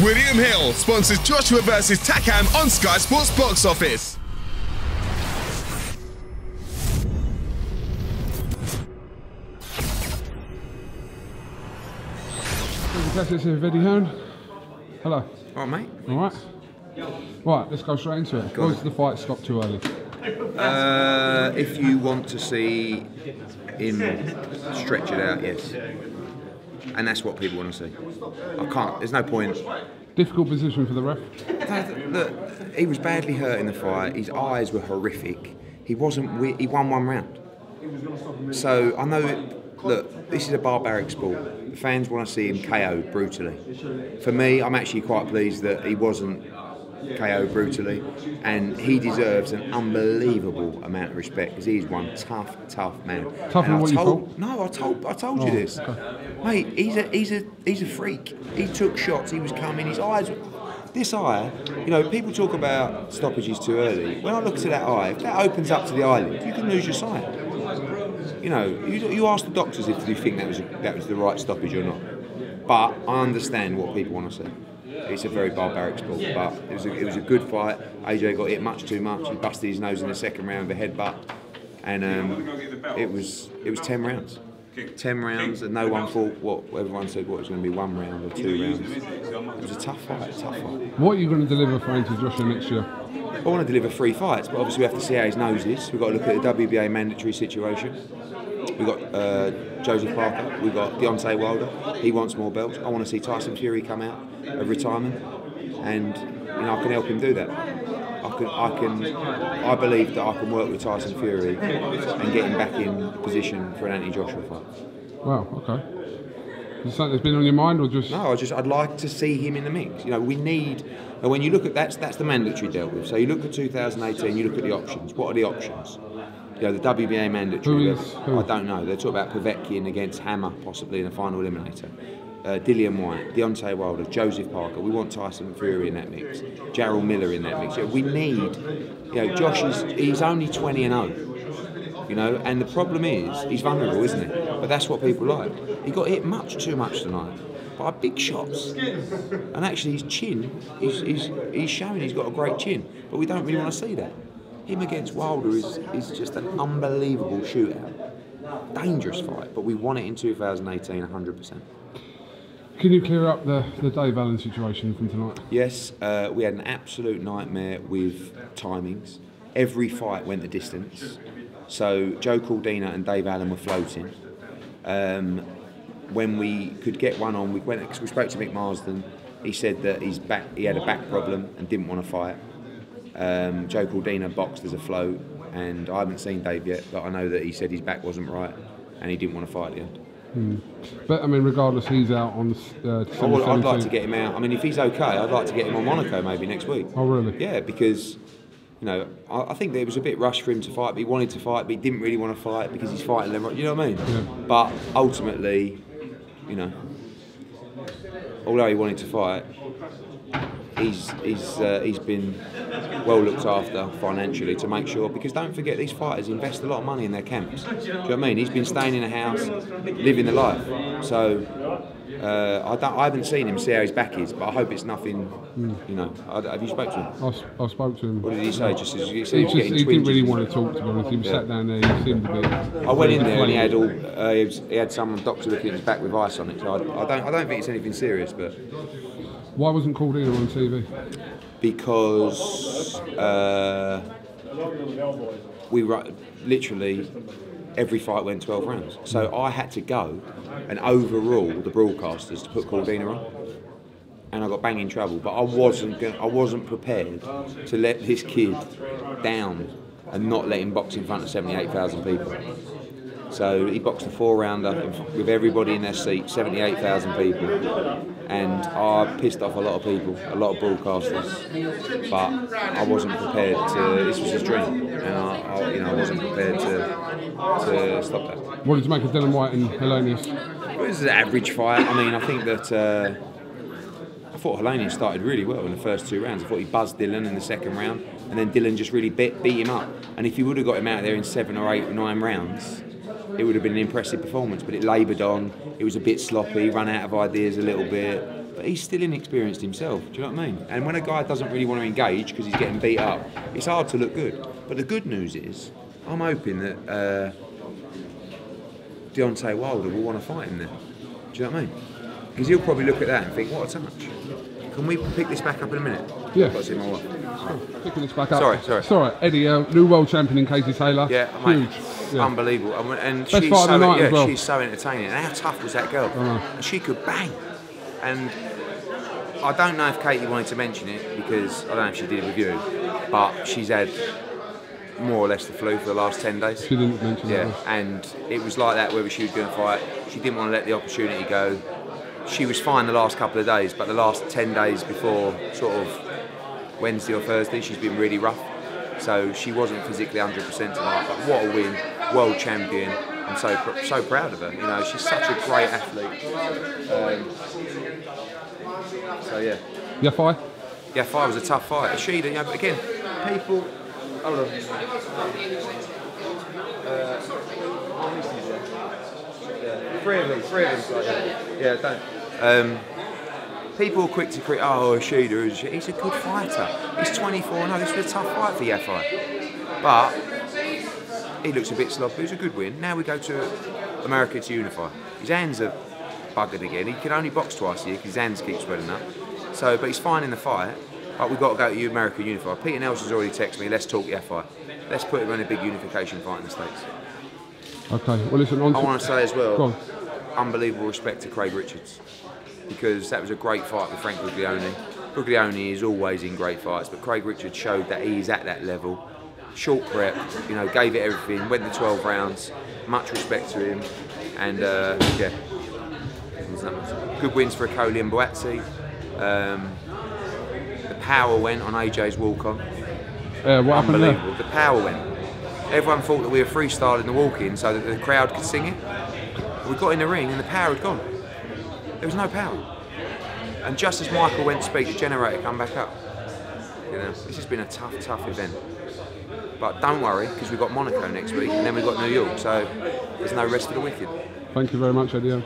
William Hill sponsors Joshua vs Takam on Sky Sports Box Office. CASSIUS here with HEARN. Hello. All right, mate. All right. Right, let's go straight into it. Was the fight stopped too early? If you want to see him stretch it out, yes. And that's what people want to see. I can't, there's no point. Difficult position for the ref? Look, he was badly hurt in the fight. His eyes were horrific. He wasn't, he won one round. So I know, look, this is a barbaric sport. The fans want to see him KO'd brutally. For me, I'm actually quite pleased that he wasn't KO'd brutally, and he deserves an unbelievable amount of respect because he's one tough man. Tougher than what you thought? No, I told you this, mate. He's a freak. He took shots. He was coming. His eyes. This eye, you know, people talk about stoppages too early. When I look to that eye, if that opens up to the eyelid, you can lose your sight. You know, you ask the doctors if they think that was the right stoppage or not. But I understand what people want to see. It's a very barbaric sport, but it was a good fight. AJ got hit much too much. He busted his nose in the second round with a headbutt, and it was 10 rounds. 10 rounds, and no one thought what everyone said what it was going to be 1 round or 2 rounds. It was a tough fight. What are you going to deliver for Anthony Joshua next year? I want to deliver 3 fights, but obviously we have to see how his nose is. We've got to look at the WBA mandatory situation. We've got Joseph Parker, we've got Deontay Wilder. He wants more belts. I want to see Tyson Fury come out of retirement, and you know I can help him do that. I believe that I can work with Tyson Fury and get him back in position for an Anthony Joshua fight. Wow. Okay. Is something that's been on your mind, or just? No, I'd like to see him in the mix. You know, we need. And when you look at that's the mandatory dealt with. So you look at 2018, you look at the options. What are the options? You know, the WBA mandatory. Who? I don't know. They're talking about Povetkin against Hammer, possibly in a final eliminator. Dillian White, Deontay Wilder, Joseph Parker. We want Tyson Fury in that mix. Jarrell Miller in that mix. You know, we need. You know, Josh he's only 20-0. You know, and the problem is he's vulnerable, isn't he? But that's what people like. He got hit much too much tonight by big shots, and actually his chin, he's showing he's got a great chin, but we don't really want to see that. Him against Wilder is just an unbelievable shootout. Dangerous fight, but we want it in 2018 100%. Can you clear up the Dave Allen situation from tonight? Yes, we had an absolute nightmare with timings. Every fight went the distance. So Joe Caldina and Dave Allen were floating. When we could get one on, we spoke to Mick Marsden. He said that he had a back problem and didn't want to fight. Joe Caldina boxed as a float, and I haven't seen Dave yet, but I know that he said his back wasn't right and he didn't want to fight at the end. But I mean, regardless, he's out on December 17th. I'd like to get him out. I mean, if he's okay, I'd like to get him on Monaco maybe next week. Oh, really? Yeah, because you know, I think there was a bit rushed for him to fight. But he wanted to fight, but he didn't really want to fight because he's fighting them. You know what I mean? Yeah. But ultimately, you know, although he wanted to fight, he's been well looked after financially to make sure, because don't forget these fighters invest a lot of money in their camps. Do you know what I mean? He's been staying in a house, living the life. So I haven't seen him see how his back is, but I hope it's nothing. You know, have you spoke to him? I spoke to him. What did he say? Just as you said, he didn't really want to talk, to be honest. He was sat down there. He seemed a bit. I went in there and he had he had some doctor looking at his back with ice on it. So I don't think it's anything serious, but. Why wasn't called in on TV? Because literally every fight went 12 rounds. So I had to go and overrule the broadcasters to put Caldina on, and I got banging trouble. But I wasn't prepared to let this kid down and not let him box in front of 78,000 people. So he boxed a 4-rounder with everybody in their seat, 78,000 people, and I pissed off a lot of people, a lot of broadcasters. But I wasn't prepared to. This was his dream, and I wasn't prepared to stop that. What did you make of Dillian White and Helenius? It was an average fight. I mean, I think that I thought Helenius started really well in the first 2 rounds. I thought he buzzed Dillian in the second round, and then Dillian just really beat him up. And if he would have got him out there in 7 or 8 or 9 rounds, it would have been an impressive performance, but it laboured on. It was a bit sloppy, run out of ideas a little bit. but he's still inexperienced himself. Do you know what I mean? And when a guy doesn't really want to engage because he's getting beat up, it's hard to look good. But the good news is, I'm hoping that Deontay Wilder will want to fight him there. Do you know what I mean? Because he'll probably look at that and think, what a touch. Can we pick this back up in a minute? Yeah. I've got to see my wife. Picking this back up. Sorry. It's all right. Eddie, new world champion in Katie Taylor. Yeah, huge. Mate, unbelievable. And Best she's fight of the night as well. she's so entertaining. And how tough was that girl? And she could bang. And I don't know if Katie wanted to mention it, because I don't know if she did it with you, but she's had more or less the flu for the last 10 days. She didn't mention that. Yeah, and it was like that whether she was going to fight. She didn't want to let the opportunity go. She was fine the last couple of days, but the last 10 days before sort of Wednesday or Thursday, she's been really rough. So she wasn't physically 100% tonight, but what a win, world champion. I'm so proud of her. You know, she's such a great athlete. So yeah. Yeah, fight? Yeah, fight was a tough fight. Ishida, you know, but again, people. Hold on. Three of them. Yeah, don't. People are quick to critique. Oh, Ishida, he's a good fighter. He's 24. No, this was a tough fight for Yafai. But he looks a bit sloppy. It was a good win. Now we go to America to unify. His hands are buggered again. He can only box twice a year because his hands keep swelling up. So, but he's fine in the fight. But we've got to go to America unify. Peter Nelson's already texted me. Let's talk Yafai. Let's put him in a big unification fight in the States. Okay. Well, listen. I want to say as well, unbelievable respect to Craig Richards, because that was a great fight with Frank Guglielmi. Guglielmi is always in great fights, but Craig Richards showed that he's at that level. Short prep, you know, gave it everything, went the 12 rounds. Much respect to him, and yeah, good wins for Akoli and Boazzi. The power went on AJ's walk-on. What happened there? The power went. Everyone thought that we were freestyling the walk-in so that the crowd could sing it. We got in the ring and the power had gone. There was no power. And just as Michael went to speak, the generator come back up. You know, this has been a tough event. But don't worry, because we've got Monaco next week and then we've got New York, so there's no rest for the wicked. Thank you very much, Eddie.